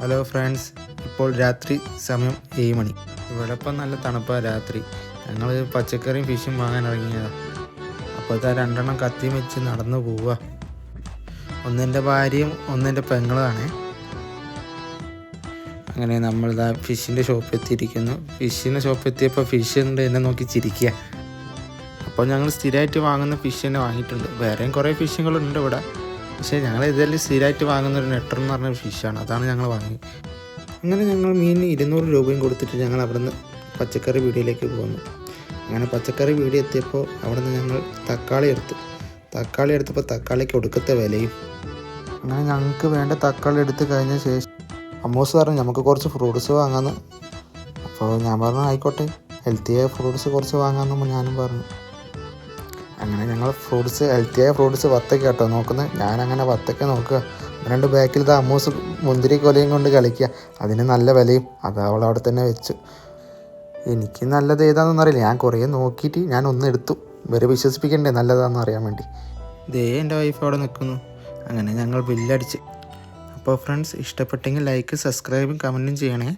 Hello friends, ഇപ്പോൾ രാത്രി സമയം 7 മണി. ഇവിടെ ഇപ്പം നല്ല തണുപ്പാണ് രാത്രി. ഞങ്ങൾ പച്ചക്കറിയും ഫിഷും വാങ്ങാൻ ഇറങ്ങിയതാണ്. അപ്പോൾ ഇതാ 2 കത്തിയും വെച്ച് നടന്നു പോവുക. ഒന്നെൻ്റെ ഭാര്യയും ഒന്നെൻ്റെ പെങ്ങളുമാണ്. അങ്ങനെ നമ്മളിതാ ഫിഷിൻ്റെ ഷോപ്പ് എത്തിയിരിക്കുന്നു. ഫിഷിൻ്റെ ഷോപ്പ് എത്തിയപ്പോൾ ഫിഷ് ഉണ്ട് എന്നെ നോക്കി ചിരിക്കുക. അപ്പോൾ ഞങ്ങൾ സ്ഥിരമായിട്ട് വാങ്ങുന്ന ഫിഷ് തന്നെ വാങ്ങിയിട്ടുണ്ട്. വേറെയും കുറേ ഫിഷുകളുണ്ട് ഇവിടെ, പക്ഷേ ഞങ്ങൾ ഇതിൽ സ്ഥിരമായിട്ട് വാങ്ങുന്ന ഒരു നെട്ടർ എന്ന് പറഞ്ഞ ഫിഷാണ്. അതാണ് ഞങ്ങൾ വാങ്ങി. അങ്ങനെ ഞങ്ങൾ മീനിന് 200 രൂപയും കൊടുത്തിട്ട് ഞങ്ങൾ അവിടെ നിന്ന് പച്ചക്കറി പീടികയിലേക്ക് പോന്നു. അങ്ങനെ പച്ചക്കറി പീടിക എത്തിയപ്പോൾ അവിടെ നിന്ന് ഞങ്ങൾ തക്കാളി എടുത്തപ്പോൾ തക്കാളിക്ക് ഒടുക്കത്തെ വിലയും. അങ്ങനെ ഞങ്ങൾക്ക് വേണ്ട തക്കാളി എടുത്ത് കഴിഞ്ഞ ശേഷം അമ്മൂസ് പറഞ്ഞു നമുക്ക് കുറച്ച് ഫ്രൂട്ട്സ് വാങ്ങാമെന്ന്. അപ്പോൾ ഞാൻ പറഞ്ഞു ആയിക്കോട്ടെ, ഹെൽത്തിയായ ഫ്രൂട്ട്സ് കുറച്ച് വാങ്ങാമെന്ന് ഞാനും പറഞ്ഞു. അങ്ങനെ ഞങ്ങൾ ഹെൽത്തിയായ ഫ്രൂട്ട്സ് വത്തക്ക കേട്ടോ നോക്കുന്നത്. ഞാനങ്ങനെ വത്തക്ക നോക്കുക. 2 ബാക്കിൽ അമ്മൂസ് മുന്തിരി കൊലയും കൊണ്ട് കളിക്കുക. അതിന് നല്ല വിലയും. അത് അവൾ അവിടെ തന്നെ വെച്ചു. എനിക്ക് നല്ലത് ഏതാണെന്ന് അറിയില്ല. ഞാൻ കുറേ നോക്കിയിട്ട് ഞാൻ എടുത്തു. ഇവരെ വിശ്വസിപ്പിക്കണ്ടേ നല്ലതാണെന്ന് അറിയാൻ വേണ്ടി. ദേ എൻ്റെ വൈഫ് അവിടെ നിൽക്കുന്നു. അങ്ങനെ ഞങ്ങൾ ബില്ലടിച്ച്. അപ്പോൾ ഫ്രണ്ട്സ്, ഇഷ്ടപ്പെട്ടെങ്കിൽ ലൈക്ക്, സബ്സ്ക്രൈബും കമൻറ്റും ചെയ്യണേ.